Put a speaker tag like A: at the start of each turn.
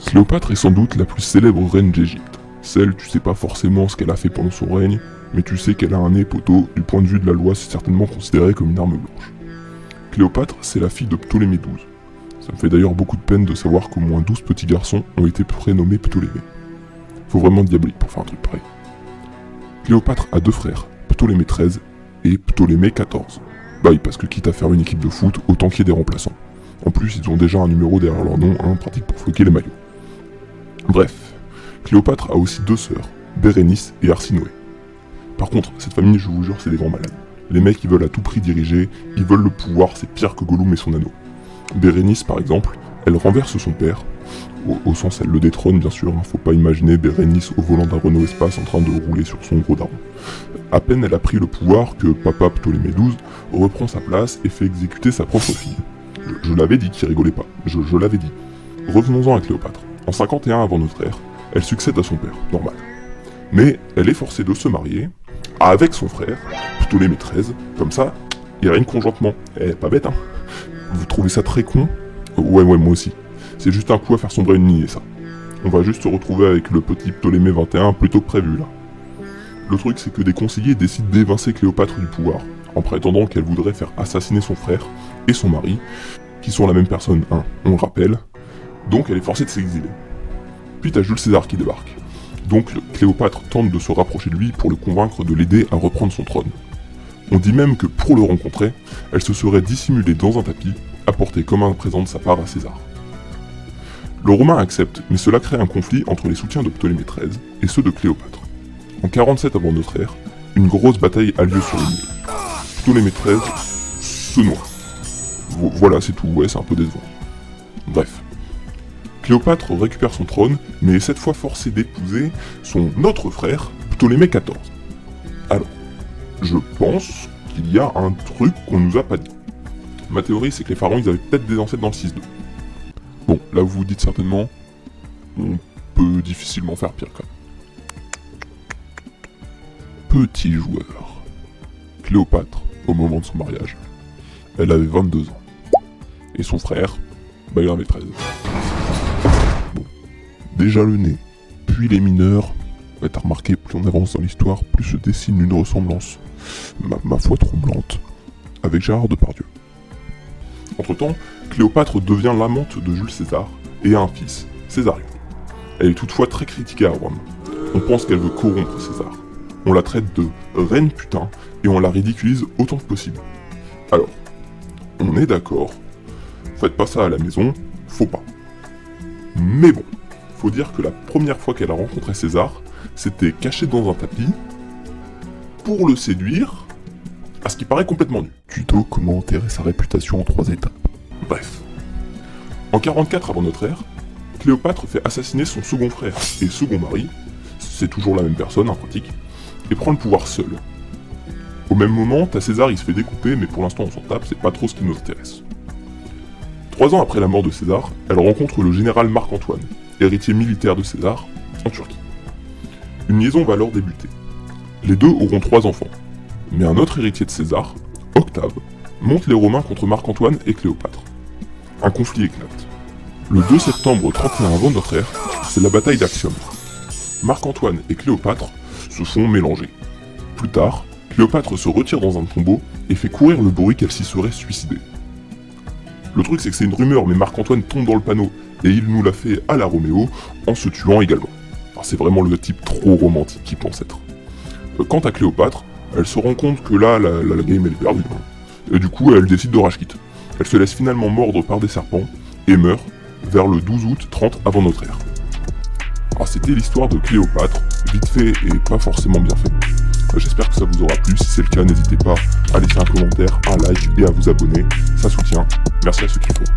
A: Cléopâtre est sans doute la plus célèbre reine d'Égypte. Celle, tu sais pas forcément ce qu'elle a fait pendant son règne, mais tu sais qu'elle a un nez poteau, du point de vue de la loi, c'est certainement considéré comme une arme blanche. Cléopâtre, c'est la fille de Ptolémée XII. Ça me fait d'ailleurs beaucoup de peine de savoir qu'au moins 12 petits garçons ont été prénommés Ptolémée. Faut vraiment diabolique pour faire un truc pareil. Cléopâtre a deux frères, Ptolémée XIII et Ptolémée XIV. Bah oui, parce que quitte à faire une équipe de foot, autant qu'il y ait des remplaçants. En plus, ils ont déjà un numéro derrière leur nom, pratique pour floquer les maillots. Bref, Cléopâtre a aussi deux sœurs, Bérénice et Arsinoé. Par contre, cette famille, je vous jure, c'est des grands malades. Les mecs, ils veulent à tout prix diriger, ils veulent le pouvoir, c'est pire que Gollum et son anneau. Bérénice, par exemple, elle renverse son père, au sens elle le détrône bien sûr, faut pas imaginer Bérénice au volant d'un Renault Espace en train de rouler sur son gros daron. À peine elle a pris le pouvoir que papa Ptolémée XII reprend sa place et fait exécuter sa propre fille. Je l'avais dit qu'il rigolait pas, je l'avais dit. Revenons-en à Cléopâtre. En 51 avant notre ère, elle succède à son père, normal. Mais elle est forcée de se marier avec son frère, Ptolémée XIII, comme ça, il règne conjointement. Pas bête, hein. Vous trouvez ça très con? Ouais, moi aussi. C'est juste un coup à faire sombrer une lignée, ça. On va juste se retrouver avec le petit Ptolémée 21 plutôt que prévu, là. Le truc, c'est que des conseillers décident d'évincer Cléopâtre du pouvoir, en prétendant qu'elle voudrait faire assassiner son frère et son mari, qui sont la même personne, hein, on le rappelle. Donc elle est forcée de s'exiler. Puis t'as Jules César qui débarque. Donc Cléopâtre tente de se rapprocher de lui pour le convaincre de l'aider à reprendre son trône. On dit même que pour le rencontrer, elle se serait dissimulée dans un tapis, apporté comme un présent de sa part à César. Le Romain accepte, mais cela crée un conflit entre les soutiens de Ptolémée XIII et ceux de Cléopâtre. En 47 avant notre ère, une grosse bataille a lieu sur le Nil. Ptolémée XIII se noie. Voilà, c'est tout, ouais, c'est un peu décevant. Bref. Cléopâtre récupère son trône, mais est cette fois forcée d'épouser son autre frère, Ptolémée XIV. Alors, je pense qu'il y a un truc qu'on nous a pas dit. Ma théorie, c'est que les pharaons, ils avaient peut-être des ancêtres dans le 6-2. Bon, là vous vous dites certainement, on peut difficilement faire pire quand même. Petit joueur. Cléopâtre, au moment de son mariage, elle avait 22 ans. Et son frère, bah il en avait 13. Bon, déjà le nez, puis les mineurs, ouais, t'as remarqué, plus on avance dans l'histoire, plus se dessine une ressemblance, ma foi troublante, avec Gérard Depardieu. Entre-temps, Cléopâtre devient l'amante de Jules César et a un fils, Césarion. Elle est toutefois très critiquée à Rome. On pense qu'elle veut corrompre César. On la traite de reine putain et on la ridiculise autant que possible. Alors, on est d'accord, faites pas ça à la maison, faut pas. Mais bon, faut dire que la première fois qu'elle a rencontré César, c'était caché dans un tapis pour le séduire, à ce qui paraît complètement nu. Tuto comment enterrer sa réputation en 3 étapes. Bref. En 44 avant notre ère, Cléopâtre fait assassiner son second frère et second mari, c'est toujours la même personne, en pratique, et prend le pouvoir seul. Au même moment, t'as César, il se fait découper, mais pour l'instant on s'en tape, c'est pas trop ce qui nous intéresse. 3 ans après la mort de César, elle rencontre le général Marc-Antoine, héritier militaire de César, en Turquie. Une liaison va alors débuter. Les deux auront 3 enfants. Mais un autre héritier de César, Octave, monte les Romains contre Marc-Antoine et Cléopâtre. Un conflit éclate. Le 2 septembre 31 avant notre ère, c'est la bataille d'Actium. Marc-Antoine et Cléopâtre se font mélanger. Plus tard, Cléopâtre se retire dans un tombeau et fait courir le bruit qu'elle s'y serait suicidée. Le truc c'est que c'est une rumeur, mais Marc-Antoine tombe dans le panneau et il nous l'a fait à la Roméo en se tuant également. Enfin, c'est vraiment le type trop romantique qu'il pense être. Quant à Cléopâtre, elle se rend compte que là, la game elle est perdue. Et du coup, elle décide de rage quit. Elle se laisse finalement mordre par des serpents et meurt vers le 12 août 30 avant notre ère. Alors c'était l'histoire de Cléopâtre, vite fait et pas forcément bien fait. J'espère que ça vous aura plu, si c'est le cas, n'hésitez pas à laisser un commentaire, un like et à vous abonner, ça soutient. Merci à ceux qui le font.